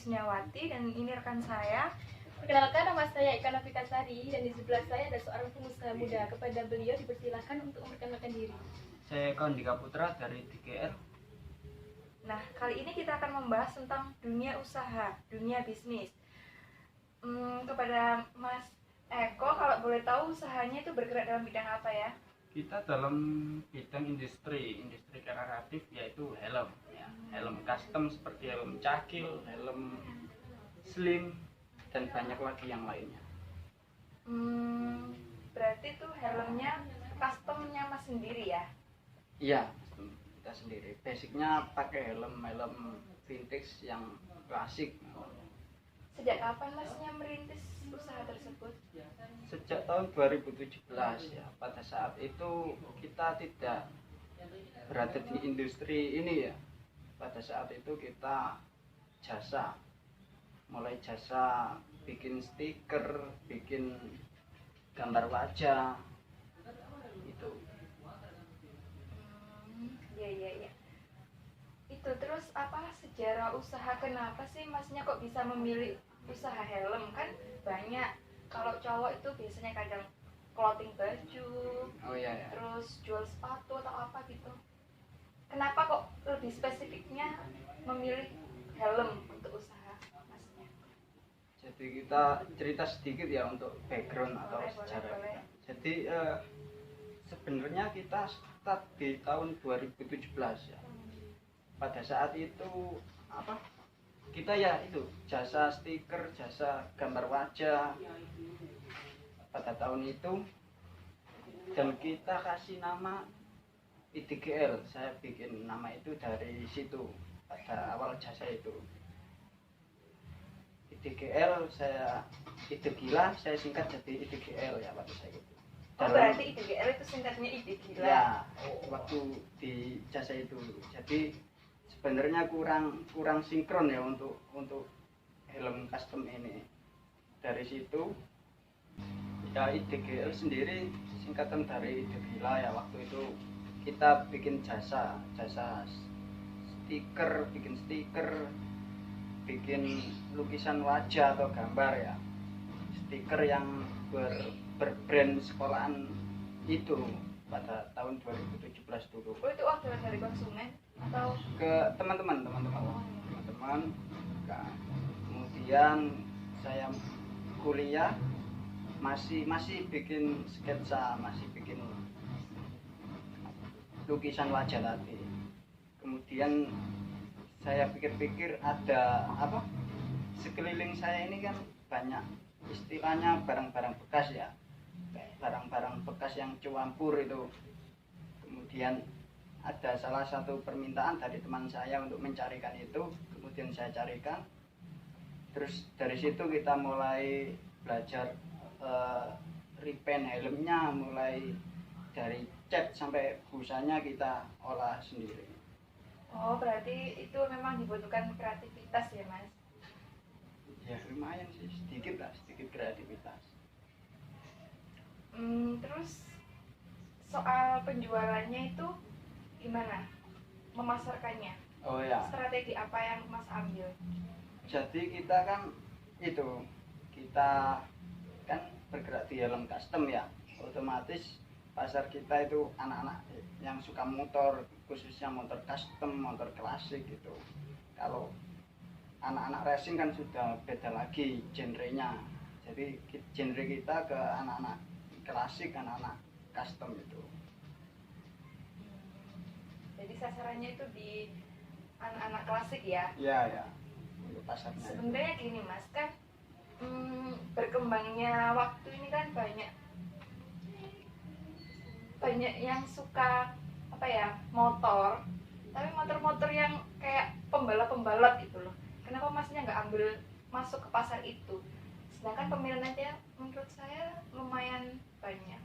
Wisniawati dan ini rekan saya. Perkenalkan, nama saya Ika Novikasari dan di sebelah saya ada seorang pengusaha muda. Kepada beliau dipersilakan untuk memperkenalkan diri. Saya Eka Andika Putra dari DGR. Nah, kali ini kita akan membahas tentang dunia usaha, dunia bisnis. Kepada Mas Eko, kalau boleh tahu usahanya itu bergerak dalam bidang apa ya? Kita dalam bidang industri kreatif, yaitu helm, ya. Helm custom seperti helm cakil, helm slim, dan banyak lagi yang lainnya. Berarti tuh helmnya customnya Mas sendiri ya? Iya, kita sendiri. Basicnya pakai helm vintage yang klasik. Sejak kapan Masnya merintis usaha tersebut? Sejak tahun 2017 ya. Pada saat itu kita tidak berada di industri ini ya. Pada saat itu kita mulai jasa bikin stiker, bikin gambar wajah itu. Iya. Itu terus apa sejarah usaha, kenapa sih Masnya kok bisa memilih usaha helm? Kan banyak, kalau cowok itu biasanya kadang clothing baju, Iya. terus jual sepatu atau apa gitu. Kenapa kok lebih spesifiknya memilih helm untuk usaha Masnya? Jadi kita cerita sedikit ya untuk background atau sejarah. Boleh. Jadi sebenarnya kita start di tahun 2017 ya. Pada saat itu kita ya itu jasa stiker, jasa gambar wajah pada tahun itu, dan kita kasih nama IDGL. Saya bikin nama itu dari situ pada awal jasa itu. IDGL, saya ide gila, saya singkat jadi IDGL ya pada saya itu. Berarti IDGL itu singkatnya ide gila. Ya, waktu di jasa itu. Jadi sebenarnya kurang sinkron ya untuk helm custom ini. Dari situ ya IDGL sendiri singkatan dari ide gila ya. Waktu itu kita bikin jasa stiker, bikin lukisan wajah atau gambar ya. Stiker yang berbrand sekolahan itu pada tahun 2017 dulu. Itu orderan dari konsumen atau Ke teman-teman. Nah, kemudian saya kuliah masih bikin sketsa, masih bikin lukisan wajah lagi. Kemudian saya pikir-pikir ada sekeliling saya ini kan banyak istilahnya barang-barang bekas ya, barang-barang bekas yang cuampur itu. Kemudian ada salah satu permintaan dari teman saya untuk mencarikan itu, kemudian saya carikan. Terus dari situ kita mulai belajar repaint helmnya, mulai dari cat sampai busanya kita olah sendiri. berarti itu memang dibutuhkan kreativitas ya Mas? Ya lumayan sih, sedikit kreativitas. Terus soal penjualannya itu gimana memasarkannya? Oh ya. Strategi apa yang Mas ambil? Jadi kita kan bergerak di helm custom ya, otomatis pasar kita itu anak-anak yang suka motor, khususnya motor custom, motor klasik gitu. Kalau anak-anak racing kan sudah beda lagi genrenya. Jadi genre kita ke anak-anak klasik, anak-anak custom itu. Jadi sasarannya itu di anak-anak klasik ya? Iya. Untuk pasarnya. Sebenarnya gini Mas, kan berkembangnya waktu ini kan banyak yang suka motor, tapi motor-motor yang kayak pembalap gitu loh. Kenapa Masnya nggak ambil masuk ke pasar itu? Sedangkan peminatnya menurut saya lumayan banyak.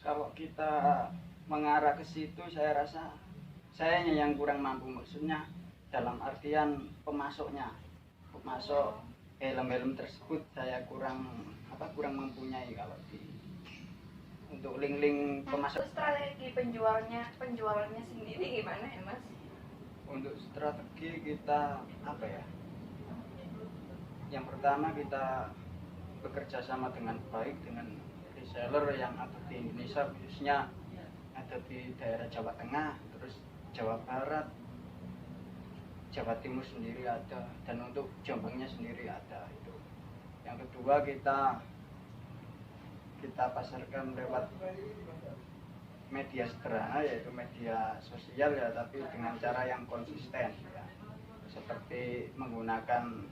Kalau kita mengarah ke situ, saya rasa sayanya yang kurang mampu, maksudnya dalam artian pemasok helm tersebut saya kurang mempunyai. Kalau untuk link pemasok. Strategi penjualannya sendiri gimana ya Mas? Untuk strategi kita Yang pertama kita bekerja sama dengan baik dengan reseller yang ada di Indonesia, khususnya ada di daerah Jawa Tengah, terus Jawa Barat, Jawa Timur sendiri ada, dan untuk Jombangnya sendiri ada itu. Yang kedua kita pasarkan lewat media sederhana, yaitu media sosial ya, tapi dengan cara yang konsisten ya. Seperti menggunakan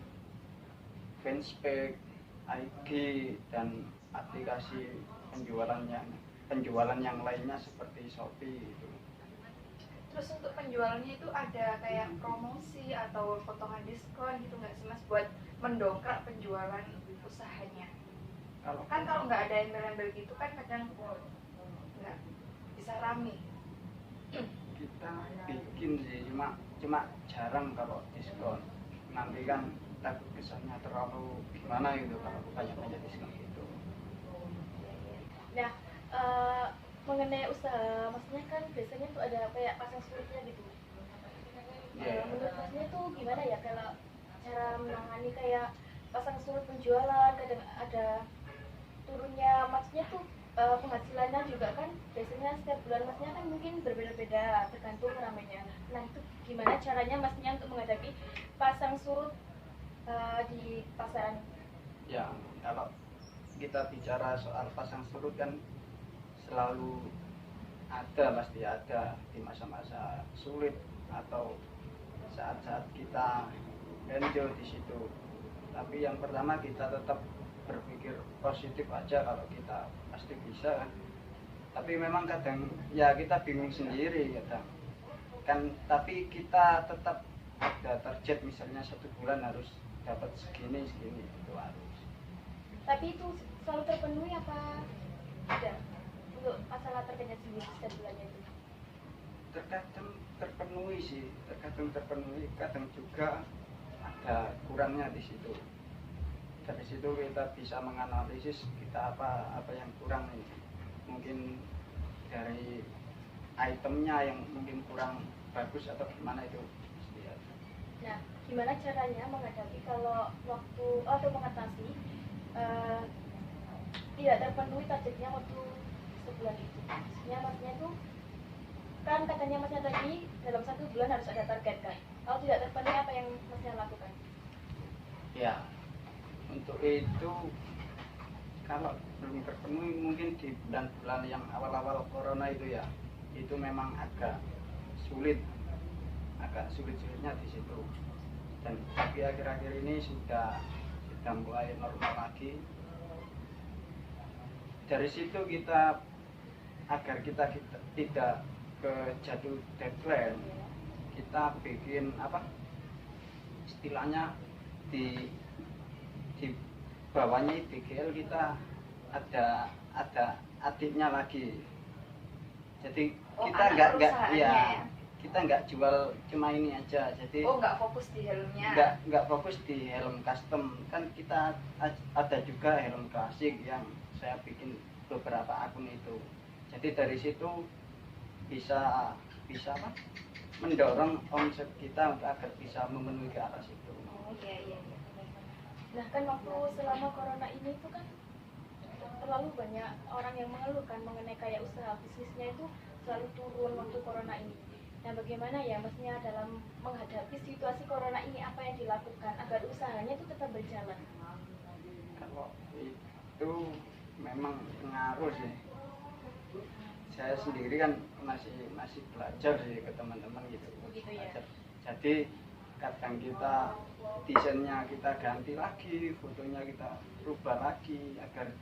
fanspage, IG, dan aplikasi penjualan yang lainnya seperti Shopee itu. Terus untuk penjualannya itu ada kayak promosi atau potongan diskon gitu nggak sih Mas, buat mendongkrak penjualan usahanya? Kalau nggak ada embel-embel gitu kan kadang nggak bisa rame. Kita bikin sih, cuma jarang kalau diskon. Nanti kan takut kesannya terlalu gimana gitu kalau banyak diskon gitu. Nah, mengenai usaha, maksudnya kan biasanya tuh ada kayak pasang surutnya gitu. Yeah. Menurut masnya tuh gimana ya kalau cara menangani kayak pasang surut penjualan, kadang ada turunnya, maksudnya tuh penghasilannya juga kan biasanya setiap bulan masnya kan mungkin berbeda-beda tergantung ramainya. Nah itu gimana caranya masnya untuk menghadapi pasang surut di pasaran? Ya, kalau kita bicara soal pasang surut kan selalu ada, pasti ada di masa-masa sulit atau saat-saat kita enjoy di situ. Tapi yang pertama kita tetap berpikir positif aja, kalau kita pasti bisa kan. Tapi memang kadang ya kita bingung sendiri kadang kan, tapi kita tetap ada target, misalnya 1 bulan harus dapat segini itu harus. Tapi itu selalu terpenuhi apa tidak untuk masalah targetnya sendiri setiap bulannya itu? Terkadang terpenuhi sih, kadang juga ada kurangnya di situ. Dari situ kita bisa menganalisis kita apa yang kurang nih. Mungkin dari itemnya yang mungkin kurang bagus atau gimana itu. Nah, gimana caranya menghadapi kalau waktu atau mengatasi tidak terpenuhi targetnya waktu sebulan itu? Maksudnya tuh kan katanya masnya tadi dalam 1 bulan harus ada target kan? Kalau tidak terpenuhi apa yang masnya lakukan? Ya, untuk itu kalau belum terpenuhi mungkin di bulan-bulan yang awal-awal corona itu ya, itu memang agak sulit-sulitnya di situ. Dan tapi akhir-akhir ini sudah mulai normal lagi. Dari situ kita agar kita tidak ke jatuh deadline, kita bikin istilahnya di bawahnya IBGL kita ada adiknya lagi. Jadi kita kita nggak jual cuma ini aja. Jadi nggak fokus di helmnya. Nggak fokus di helm custom. Kan kita ada juga helm klasik yang saya bikin beberapa akun itu. Jadi dari situ bisa mendorong omset kita agar bisa memenuhi ke arah situ. Oh iya. Nah kan waktu selama corona ini tuh kan terlalu banyak orang yang mengeluhkan mengenai kayak usaha bisnisnya itu selalu turun waktu corona ini. Nah bagaimana ya maksudnya dalam menghadapi situasi corona ini, apa yang dilakukan agar usahanya itu tetap berjalan? Kalau itu memang pengaruh sih. Saya sendiri kan masih belajar sih ke teman-teman gitu. Begitu ya. Jadi kadang kita desainnya kita ganti lagi, fotonya kita rubah lagi agar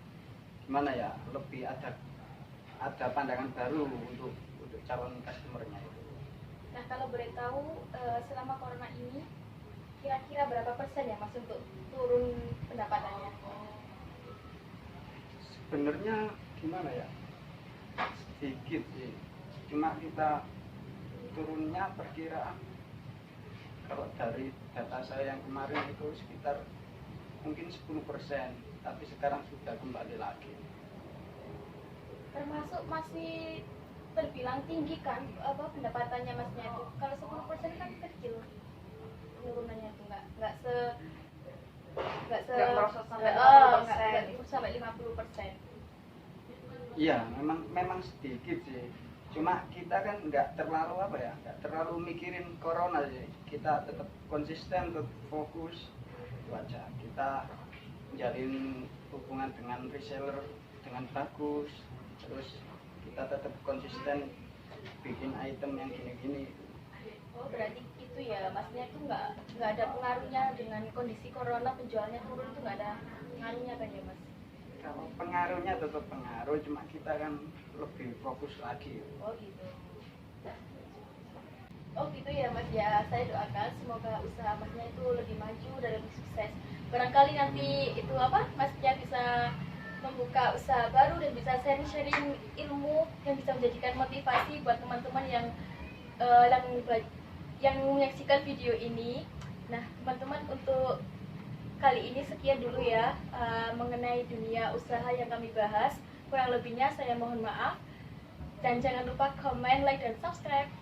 gimana ya, lebih ada pandangan baru untuk calon customernya itu. Nah kalau boleh tahu selama corona ini kira-kira berapa persen ya Mas untuk turun pendapatannya? Sebenarnya gimana ya, sedikit sih, cuma kita turunnya perkiraan kalau dari data saya yang kemarin itu sekitar mungkin 10%, tapi sekarang sudah kembali lagi. Termasuk masih terbilang tinggi kan pendapatannya Masnya itu. Kalau 10% kan kecil penurunannya itu, nggak Nggak merosot sampai nggak 50%. sampai 50%. Iya, memang sedikit sih. Cuma kita kan nggak terlalu apa ya, nggak terlalu mikirin corona sih. Kita tetap konsisten, tetap fokus. Itu aja. Kita menjalin hubungan dengan reseller dengan bagus. Terus kita tetap konsisten bikin item yang gini-gini. Oh berarti itu ya, maksudnya itu nggak ada pengaruhnya dengan kondisi corona penjualannya turun, itu nggak ada pengaruhnya kan ya mas? Kalau pengaruhnya tetap pengaruh, cuma kita kan lebih fokus lagi. Oh gitu. Oh gitu ya mas ya, saya doakan semoga usaha masnya itu lebih maju dan lebih sukses. Barangkali nanti itu apa, masnya bisa membuka usaha baru dan bisa sharing-sharing ilmu yang bisa menjadikan motivasi buat teman-teman yang yang menyaksikan video ini. Nah teman-teman, untuk kali ini sekian dulu ya mengenai dunia usaha yang kami bahas. Kurang lebihnya saya mohon maaf, dan jangan lupa komen, like, dan subscribe.